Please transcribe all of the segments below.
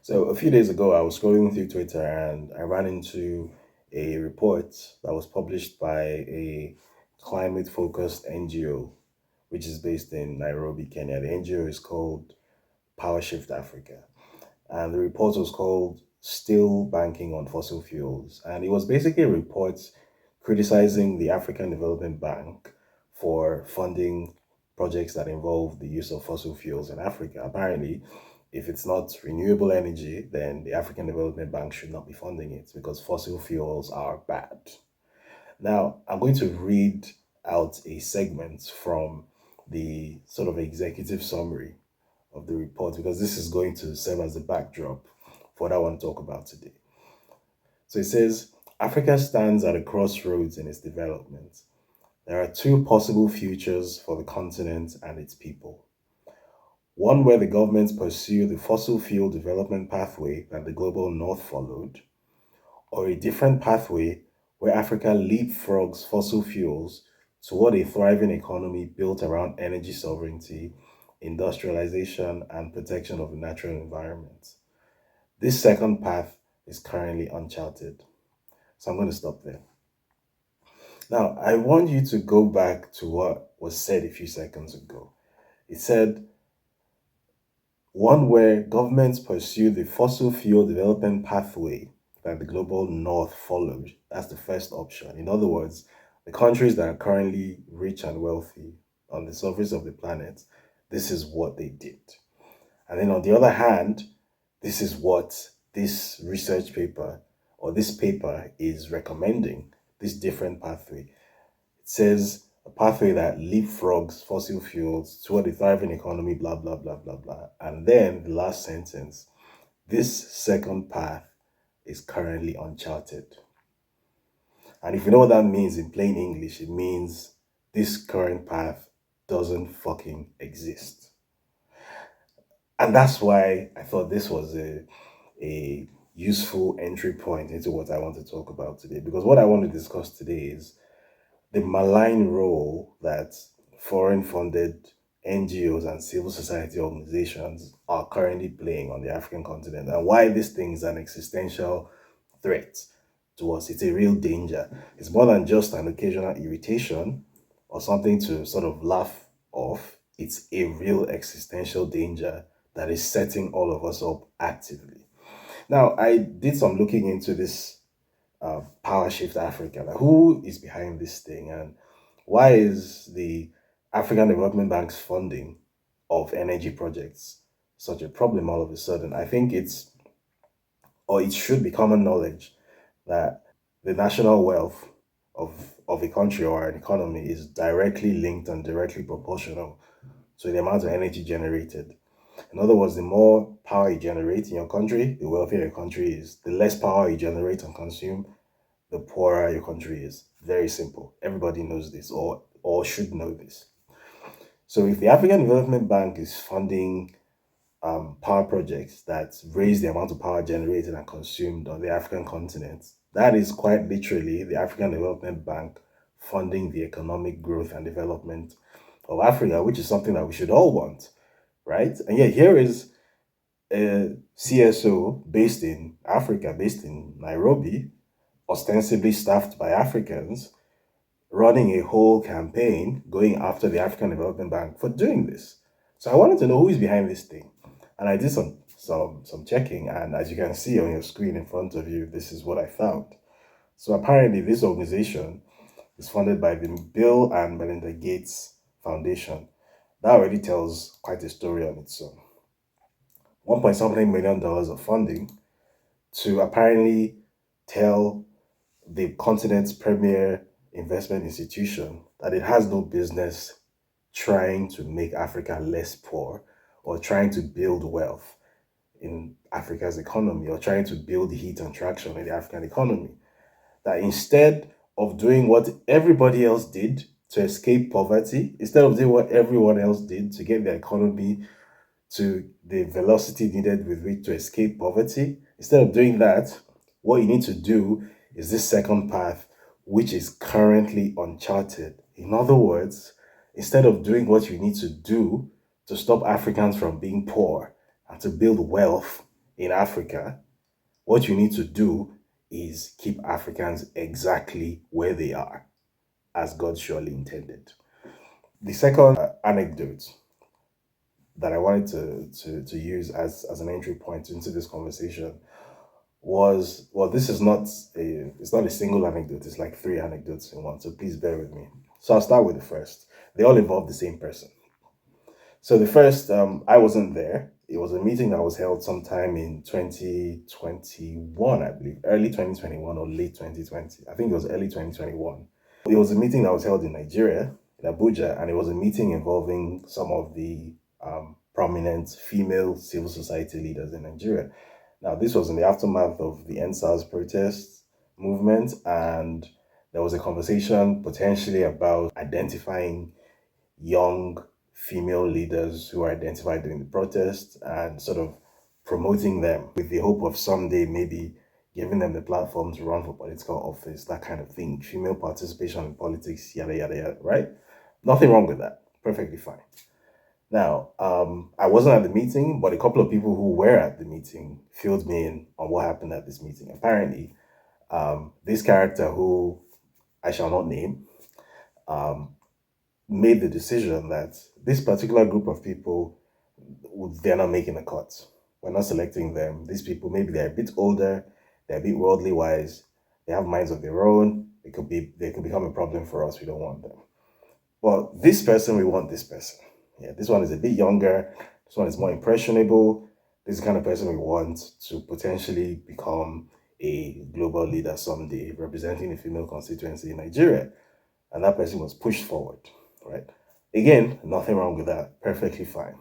So a few days ago, I was scrolling through Twitter and I ran into a report that was published by a climate focused NGO, which is based in Nairobi, Kenya. The NGO is called Power Shift Africa. And the report was called Still Banking on Fossil Fuels. And it was basically a report criticizing the African Development Bank for funding projects that involve the use of fossil fuels in Africa. Apparently, if it's not renewable energy, then the African Development Bank should not be funding it because fossil fuels are bad. Now, I'm going to read out a segment from the sort of executive summary of the report because this is going to serve as the backdrop for what I want to talk about today. So it says Africa stands at a crossroads in its development. There are two possible futures for the continent and its people. One where the governments pursue the fossil fuel development pathway that the global north followed, or a different pathway where Africa leapfrogs fossil fuels toward a thriving economy built around energy sovereignty, industrialization, and protection of the natural environment. This second path is currently uncharted. So I'm going to stop there. Now, I want you to go back to what was said a few seconds ago. It said one where governments pursue the fossil fuel development pathway that the global north followed. That's the first option. In other words, the countries that are currently rich and wealthy on the surface of the planet, this is what they did. And then on the other hand, this is what this research paper or this paper is recommending, this different pathway. It says a pathway that leapfrogs fossil fuels toward a thriving economy, blah, blah, blah, blah, blah. And then the last sentence, this second path is currently uncharted. And if you know what that means in plain English, it means this current path doesn't fucking exist. And that's why I thought this was a useful entry point into what I want to talk about today. Because what I want to discuss today is the malign role that foreign funded NGOs and civil society organizations are currently playing on the African continent and why this thing is an existential threat to us. It's a real danger. It's more than just an occasional irritation or something to sort of laugh off. It's a real existential danger that is setting all of us up actively. Now, I did some looking into this Power Shift Africa. Like, who is behind this thing, and why is the African Development Bank's funding of energy projects such a problem all of a sudden? I think it's, or it should be common knowledge that the national wealth of a country or an economy is directly linked and directly proportional to the amount of energy generated. In other words, the more power you generate in your country, the wealthier your country is. The less power you generate and consume, the poorer your country is. Very simple. Everybody knows this or should know this. So if the African Development Bank is funding power projects that raise the amount of power generated and consumed on the African continent, that is quite literally the African Development Bank funding the economic growth and development of Africa, which is something that we should all want, right? And yet here is a CSO based in Africa, based in Nairobi, ostensibly staffed by Africans, running a whole campaign going after the African Development Bank for doing this. So I wanted to know who is behind this thing. And I did some checking, and as you can see on your screen in front of you, this is what I found. So apparently this organization is funded by the Bill and Melinda Gates Foundation. That already tells quite a story on its own. 1.something million dollars of funding to apparently tell the continent's premier investment institution that it has no business trying to make Africa less poor or trying to build wealth in Africa's economy or trying to build heat and traction in the African economy. That instead of doing what everybody else did to escape poverty, instead of doing what everyone else did to get the economy to the velocity needed with which to escape poverty, instead of doing that, what you need to do is this second path, which is currently uncharted. In other words, instead of doing what you need to do to stop Africans from being poor and to build wealth in Africa, what you need to do is keep Africans exactly where they are, as God surely intended. The second anecdote that I wanted to use as an entry point into this conversation was, well, this is not it's not a single anecdote, it's like three anecdotes in one, so please bear with me. So I'll start with the first. They all involve the same person. So the first, I wasn't there. It was a meeting that was held sometime in 2021, I believe, early 2021 or late 2020. I think it was early 2021. It was a meeting that was held in Nigeria, in Abuja, and it was a meeting involving some of the prominent female civil society leaders in Nigeria. Now, this was in the aftermath of the NSAS protest movement, and there was a conversation potentially about identifying young female leaders who are identified during the protest and sort of promoting them with the hope of someday maybe giving them the platform to run for political office, that kind of thing. Female participation in politics, yada, yada, yada, right? Nothing wrong with that. Perfectly fine. Now, I wasn't at the meeting, but a couple of people who were at the meeting filled me in on what happened at this meeting. Apparently, this character who I shall not name um, made the decision that this particular group of people, they're not making a cut. We're not selecting them. These people, maybe they're a bit older, they're a bit worldly wise, they have minds of their own. They could become a problem for us. We don't want them. Well, this person, we want this person. Yeah, this one is a bit younger. This one is more impressionable. This is the kind of person we want to potentially become a global leader someday, representing a female constituency in Nigeria. And that person was pushed forward, right? Again, nothing wrong with that. Perfectly fine.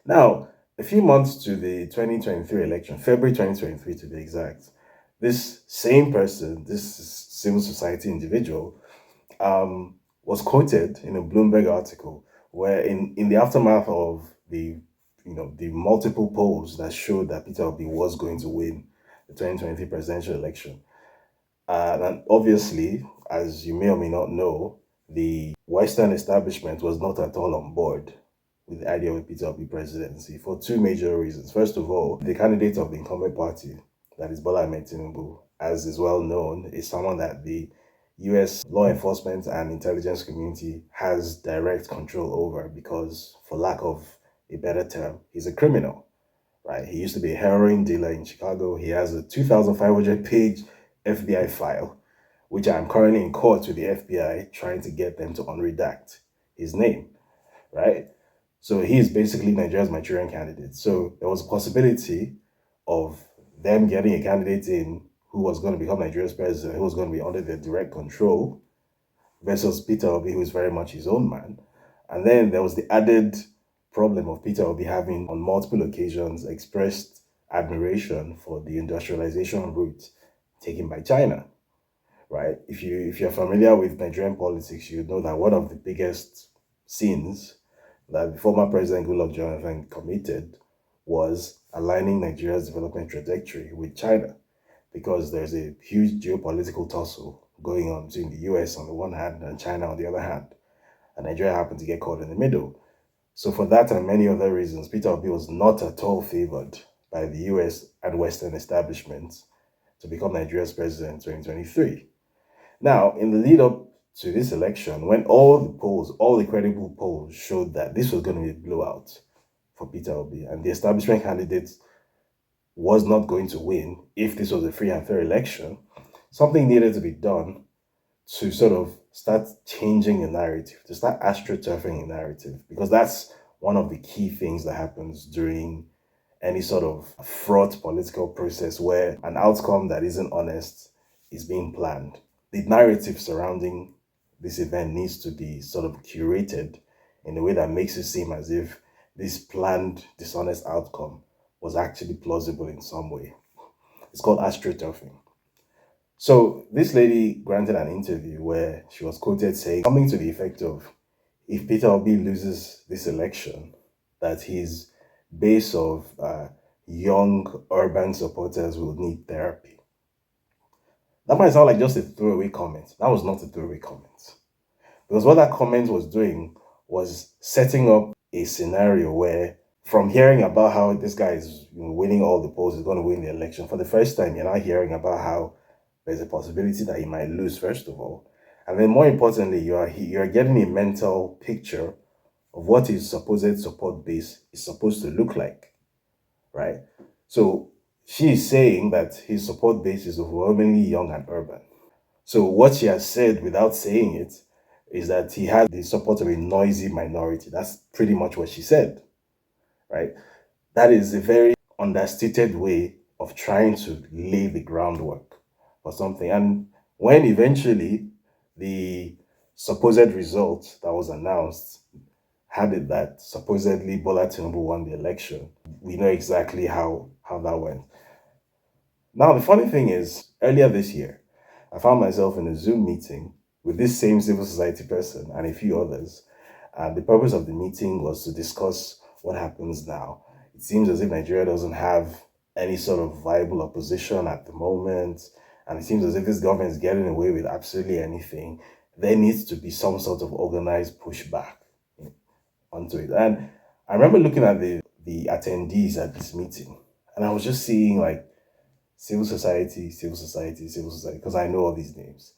Now, a few months to the 2023 election, February 2023 to be exact, this same person, this civil society individual, was quoted in a Bloomberg article where in the aftermath of the multiple polls that showed that Peter Obi was going to win the 2023 presidential election. And obviously, as you may or may not know, the Western establishment was not at all on board with the idea of a Peter Obi presidency for two major reasons. First of all, the candidate of the incumbent party, that is Bola Ahmed Tinubu, as is well known, is someone that the US law enforcement and intelligence community has direct control over because, for lack of a better term, he's a criminal, right? He used to be a heroin dealer in Chicago. He has a 2,500 page FBI file, which I'm currently in court with the FBI trying to get them to unredact his name, right? So he is basically Nigeria's Manchurian candidate. So there was a possibility of them getting a candidate in who was going to become Nigeria's president, who was going to be under their direct control, versus Peter Obi, who is very much his own man. And then there was the added problem of Peter Obi having, on multiple occasions, expressed admiration for the industrialization route taken by China, right? If you're familiar with Nigerian politics, you know that one of the biggest sins that the former President Goodluck Jonathan committed was aligning Nigeria's development trajectory with China, because there's a huge geopolitical tussle going on between the US on the one hand and China on the other hand. And Nigeria happened to get caught in the middle. So for that and many other reasons, Peter Obi was not at all favored by the US and Western establishments to become Nigeria's president in 2023. Now, in the lead up to this election, when all the polls, all the credible polls showed that this was going to be a blowout for Peter Obi and the establishment candidate was not going to win if this was a free and fair election, something needed to be done to sort of start changing the narrative, to start astroturfing the narrative, because that's one of the key things that happens during any sort of fraught political process where an outcome that isn't honest is being planned. The narrative surrounding this event needs to be sort of curated in a way that makes it seem as if this planned dishonest outcome was actually plausible in some way. It's called astroturfing. So this lady granted an interview where she was quoted saying something to the effect of, if Peter Obi loses this election, that his base of young urban supporters will need therapy. That might sound like just a throwaway comment. That was not a throwaway comment. Because what that comment was doing was setting up a scenario where From hearing about how this guy is winning all the polls, is going to win the election, for the first time, you're now hearing about how there's a possibility that he might lose, first of all. And then more importantly, you're getting a mental picture of what his supposed support base is supposed to look like, right? So she is saying that his support base is overwhelmingly young and urban. So what she has said without saying it is that he has the support of a noisy minority. That's pretty much what she said, right? That is a very understated way of trying to lay the groundwork for something. And when eventually the supposed result that was announced had it that supposedly Bola Tinubu won the election, we know exactly how that went. Now, the funny thing is, earlier this year, I found myself in a Zoom meeting with this same civil society person and a few others. And the purpose of the meeting was to discuss what happens now. It seems as if Nigeria doesn't have any sort of viable opposition at the moment. And it seems as if this government is getting away with absolutely anything. There needs to be some sort of organized pushback onto it. And I remember looking at the attendees at this meeting, and I was just seeing like civil society, civil society, civil society, because I know all these names.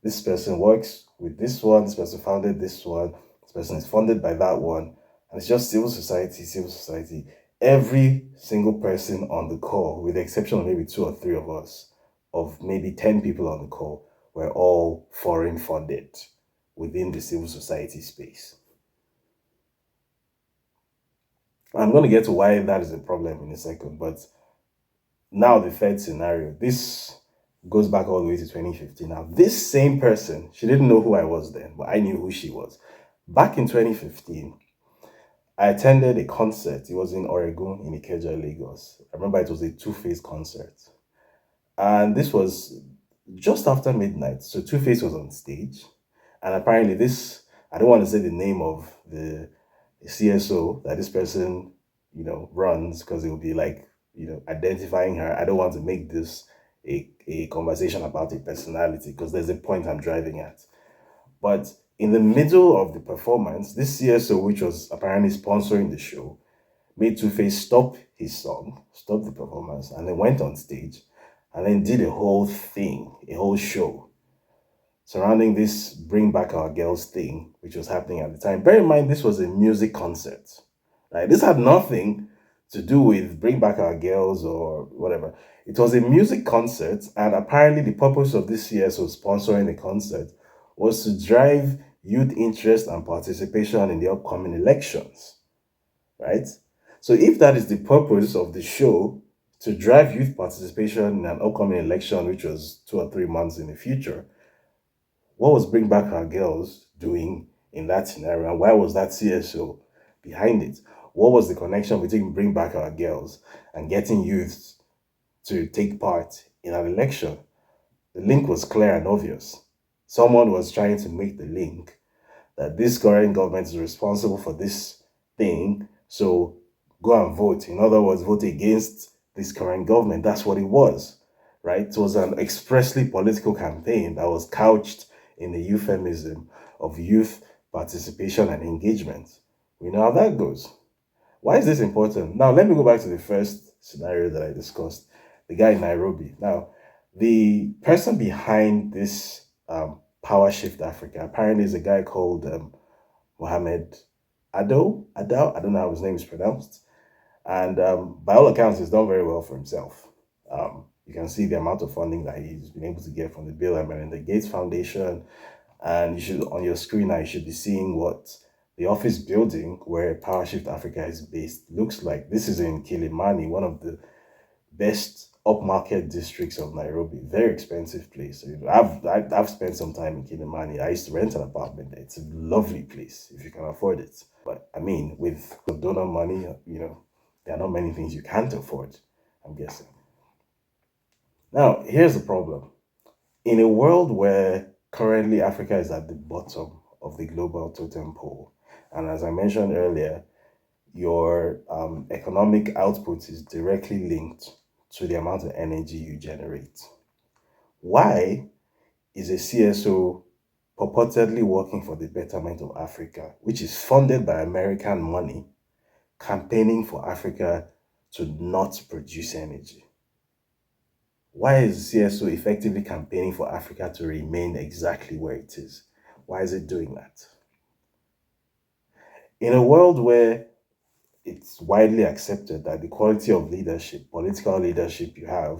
This person works with this one, this person founded this one, this person is funded by that one, and it's just civil society, civil society. Every single person on the call, with the exception of maybe two or three of us, of maybe 10 people on the call, were all foreign funded within the civil society space. I'm going to get to why that is a problem in a second, but now the third scenario. This goes back all the way to 2015. Now, this same person, she didn't know who I was then, but I knew who she was. Back in 2015, I attended a concert. It was in Oregon, in Ikeja, Lagos. I remember it was a Two-Face concert. And this was just after midnight. So Two-Face was on stage. And apparently this, I don't want to say the name of the CSO that this person, runs, because it will be like, identifying her. I don't want to make this a conversation about a personality, because there's a point I'm driving at. But in the middle of the performance, this CSO, which was apparently sponsoring the show, made Two-Face stop his song, stop the performance, and then went on stage and then did a whole thing, a whole show surrounding this Bring Back Our Girls thing, which was happening at the time. Bear in mind, this was a music concert. Right? This had nothing to do with Bring Back Our Girls or whatever. It was a music concert, and apparently the purpose of this CSO sponsoring the concert was to drive youth interest and participation in the upcoming elections, right? So if that is the purpose of the show, to drive youth participation in an upcoming election, which was 2 or 3 months in the future, what was Bring Back Our Girls doing in that scenario? And why was that CSO behind it? What was the connection between Bring Back Our Girls and getting youth to take part in an election? The link was clear and obvious. Someone was trying to make the link that this current government is responsible for this thing, so go and vote. In other words, vote against this current government. That's what it was, right? It was an expressly political campaign that was couched in the euphemism of youth participation and engagement. We know how that goes. Why is this important? Now, let me go back to the first scenario that I discussed, the guy in Nairobi. Now, the person behind this Power Shift Africa apparently is a guy called Mohammed Ado. I don't know how his name is pronounced. And by all accounts, he's done very well for himself. You can see the amount of funding that he's been able to get from the Bill and Melinda Gates Foundation. And you should, on your screen now, you should be seeing what the office building where Power Shift Africa is based looks like. This is in Kilimani, one of the best upmarket districts of Nairobi. Very expensive place. I've spent some time in Kilimani. I used to rent an apartment there. It's a lovely place if you can afford it. But I mean, with donor money, there are not many things you can't afford, I'm guessing. Now, here's the problem. In a world where currently Africa is at the bottom of the global totem pole, and as I mentioned earlier, your economic output is directly linked to the amount of energy you generate. Why is a CSO purportedly working for the betterment of Africa, which is funded by American money, campaigning for Africa to not produce energy? Why is CSO effectively campaigning for Africa to remain exactly where it is? Why is it doing that? In a world where it's widely accepted that the quality of leadership, political leadership you have,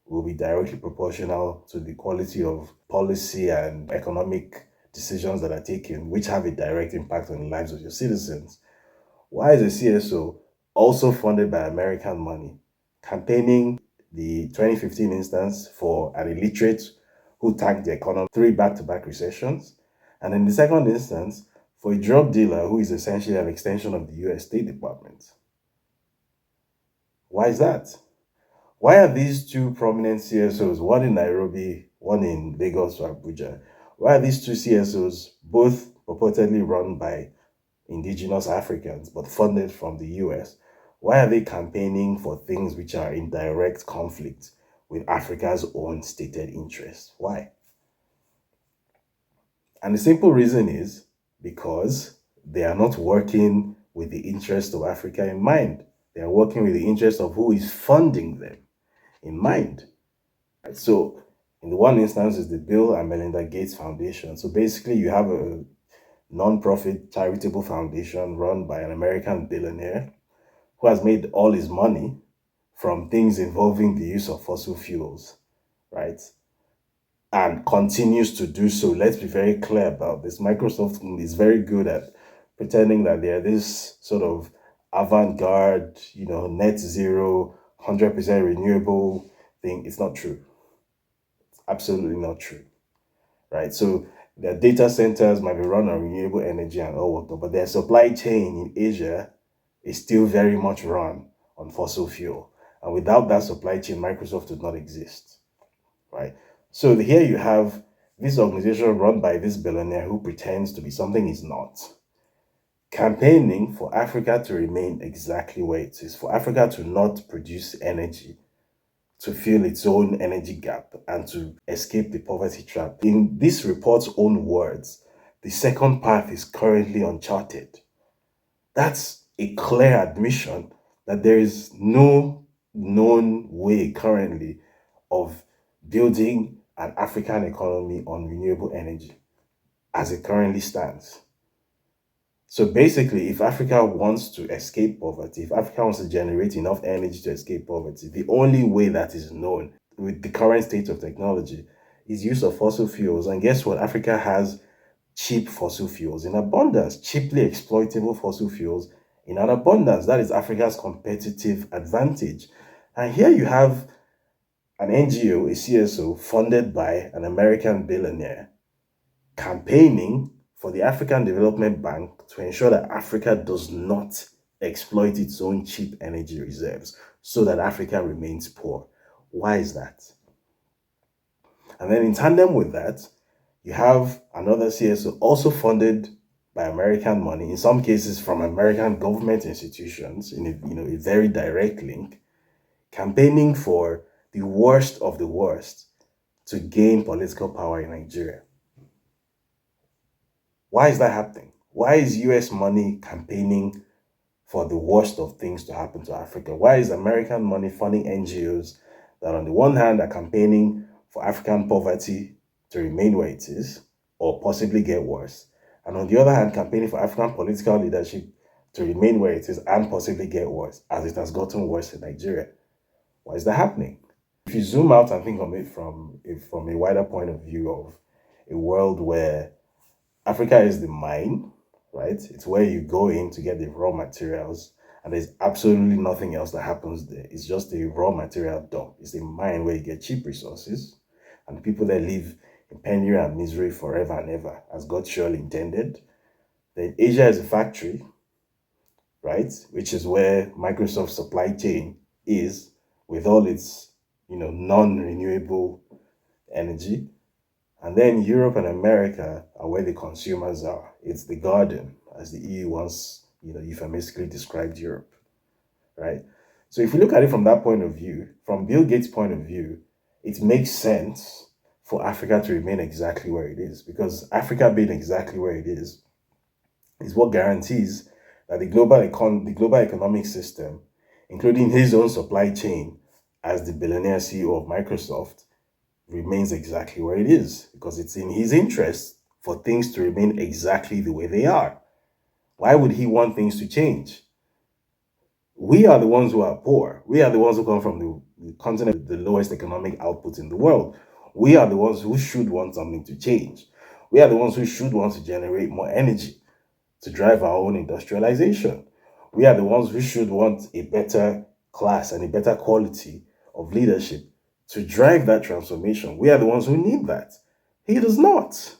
will be directly proportional to the quality of policy and economic decisions that are taken, which have a direct impact on the lives of your citizens. Why is a CSO, also funded by American money, campaigning the 2015 instance for an illiterate who tanked the economy 3 back-to-back recessions, and in the second instance, for a drug dealer who is essentially an extension of the US State Department? Why is that? Why are these two prominent CSOs, one in Nairobi, one in Lagos or Abuja, why are these two CSOs, both purportedly run by indigenous Africans but funded from the US, why are they campaigning for things which are in direct conflict with Africa's own stated interests? Why? And the simple reason is because they are not working with the interest of Africa in mind. They are working with the interest of who is funding them in mind. So, in the one instance is the Bill and Melinda Gates Foundation. So basically, you have a non-profit charitable foundation run by an American billionaire who has made all his money from things involving the use of fossil fuels, right? And continues to do so. Let's be very clear about this. Microsoft is very good at pretending that they're this sort of avant-garde, net zero, 100% renewable thing. It's not true. It's absolutely not true, right? So their data centers might be run on renewable energy and all whatnot, but their supply chain in Asia is still very much run on fossil fuel. And without that supply chain, Microsoft would not exist, right? So here you have this organization run by this billionaire who pretends to be something he's not, campaigning for Africa to remain exactly where it is, for Africa to not produce energy, to fill its own energy gap, and to escape the poverty trap. In this report's own words, the second path is currently uncharted. That's a clear admission that there is no known way currently of building an African economy on renewable energy as it currently stands. So basically, if Africa wants to escape poverty, if Africa wants to generate enough energy to escape poverty, the only way that is known with the current state of technology is use of fossil fuels. And guess what? Africa has cheap fossil fuels in abundance, cheaply exploitable fossil fuels in an abundance. That is Africa's competitive advantage. And here you have an NGO, a CSO, funded by an American billionaire, campaigning for the African Development Bank to ensure that Africa does not exploit its own cheap energy reserves so that Africa remains poor. Why is that? And then in tandem with that, you have another CSO also funded by American money, in some cases from American government institutions, in a very direct link, campaigning for the worst of the worst to gain political power in Nigeria. Why is that happening? Why is US money campaigning for the worst of things to happen to Africa? Why is American money funding NGOs that, on the one hand, are campaigning for African poverty to remain where it is or possibly get worse, and on the other hand, campaigning for African political leadership to remain where it is and possibly get worse, as it has gotten worse in Nigeria? Why is that happening? If you zoom out and think of it from a wider point of view of a world where Africa is the mine, right? It's where you go in to get the raw materials, and there's absolutely nothing else that happens there. It's just a raw material dump. It's a mine where you get cheap resources, and the people that live in penury and misery forever and ever, as God surely intended. Then Asia is a factory, right? Which is where Microsoft's supply chain is, with all its, non-renewable energy. And then Europe and America are where the consumers are. It's the garden, as the EU once, euphemistically described Europe, right? So if you look at it from that point of view, from Bill Gates' point of view, it makes sense for Africa to remain exactly where it is, because Africa being exactly where it is what guarantees that the global economic system, including his own supply chain as the billionaire CEO of Microsoft, remains exactly where it is because it's in his interest for things to remain exactly the way they are. Why would he want things to change? We are the ones who are poor. We are the ones who come from the continent with the lowest economic output in the world. We are the ones who should want something to change. We are the ones who should want to generate more energy to drive our own industrialization. We are the ones who should want a better class and a better quality of leadership to drive that transformation. We are the ones who need that. He does not.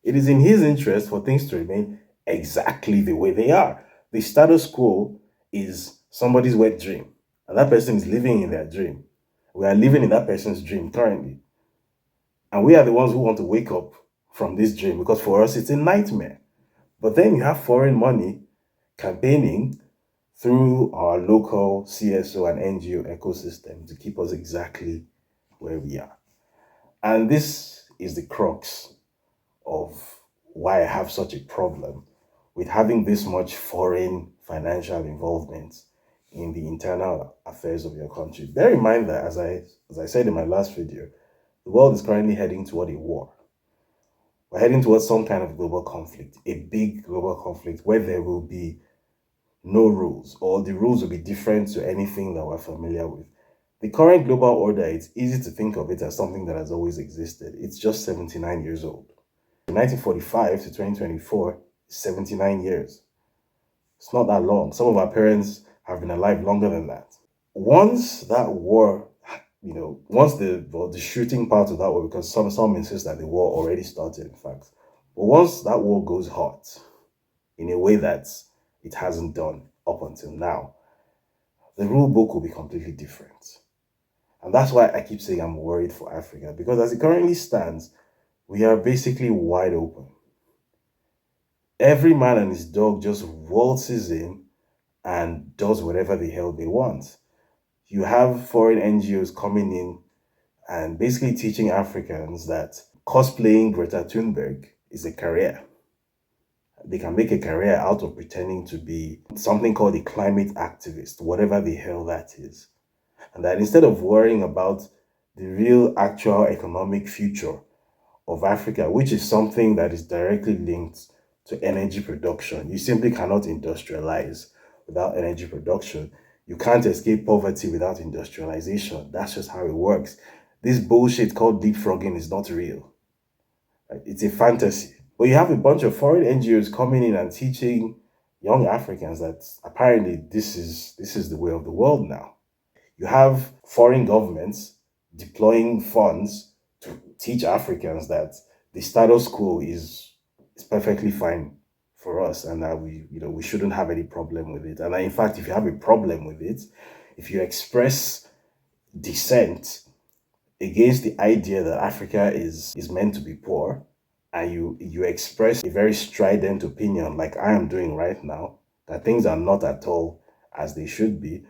It is in his interest for things to remain exactly the way they are. The status quo is somebody's wet dream, and that person is living in their dream. We are living in that person's dream currently. And we are the ones who want to wake up from this dream because for us it's a nightmare. But then you have foreign money campaigning through our local CSO and NGO ecosystem to keep us exactly where we are. And this is the crux of why I have such a problem with having this much foreign financial involvement in the internal affairs of your country. Bear in mind that, as I said in my last video, the world is currently heading toward a war. We're heading towards some kind of global conflict, a big global conflict where there will be no rules, or the rules will be different to anything that we're familiar with. The current global order, it's easy to think of it as something that has always existed. It's just 79 years old. From 1945 to 2024, 79 years. It's not that long. Some of our parents have been alive longer than that. Once that war, once the shooting part of that war, because some insist that the war already started, in fact. But once that war goes hot, in a way that it hasn't done up until now, the rule book will be completely different. And that's why I keep saying I'm worried for Africa, because as it currently stands, we are basically wide open. Every man and his dog just waltzes in and does whatever the hell they want. You have foreign NGOs coming in and basically teaching Africans that cosplaying Greta Thunberg is a career. They can make a career out of pretending to be something called a climate activist, whatever the hell that is. And that instead of worrying about the real actual economic future of Africa, which is something that is directly linked to energy production, you simply cannot industrialize without energy production. You can't escape poverty without industrialization. That's just how it works. This bullshit called leapfrogging is not real. It's a fantasy. But you have a bunch of foreign NGOs coming in and teaching young Africans that apparently this is the way of the world now. You have foreign governments deploying funds to teach Africans that the status quo is perfectly fine for us and that we shouldn't have any problem with it. And that in fact, if you have a problem with it, if you express dissent against the idea that Africa is meant to be poor, and you express a very strident opinion like I am doing right now, that things are not at all as they should be,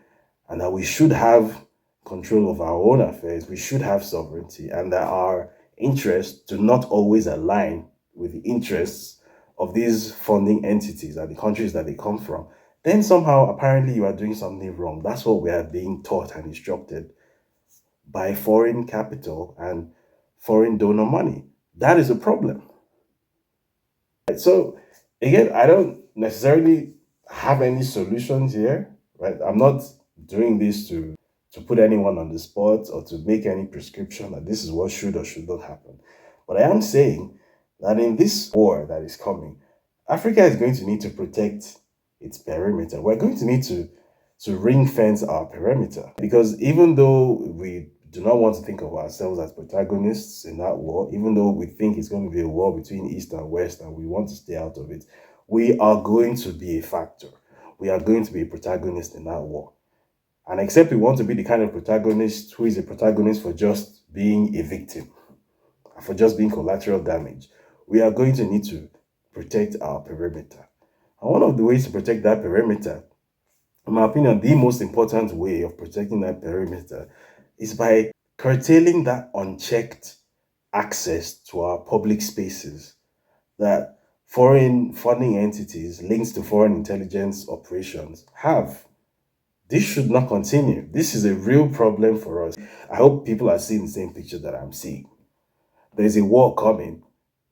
and that we should have control of our own affairs, we should have sovereignty, and that our interests do not always align with the interests of these funding entities and the countries that they come from, then somehow apparently you are doing something wrong. That's what we are being taught and instructed by foreign capital and foreign donor money. That is a problem. So again, I don't necessarily have any solutions here, right? I'm not doing this to put anyone on the spot or to make any prescription that this is what should or should not happen. But I am saying that in this war that is coming, Africa is going to need to protect its perimeter. We're going to need to ring fence our perimeter, because even though we do not want to think of ourselves as protagonists in that war, even though we think it's going to be a war between East and West and we want to stay out of it, we are going to be a factor. We are going to be a protagonist in that war. And except we want to be the kind of protagonist who is a protagonist for just being a victim, for just being collateral damage, we are going to need to protect our perimeter. And one of the ways to protect that perimeter, in my opinion, the most important way of protecting that perimeter is by curtailing that unchecked access to our public spaces that foreign funding entities linked to foreign intelligence operations have. This should not continue. This is a real problem for us. I hope people are seeing the same picture that I'm seeing. There's a war coming,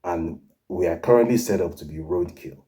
and we are currently set up to be roadkill.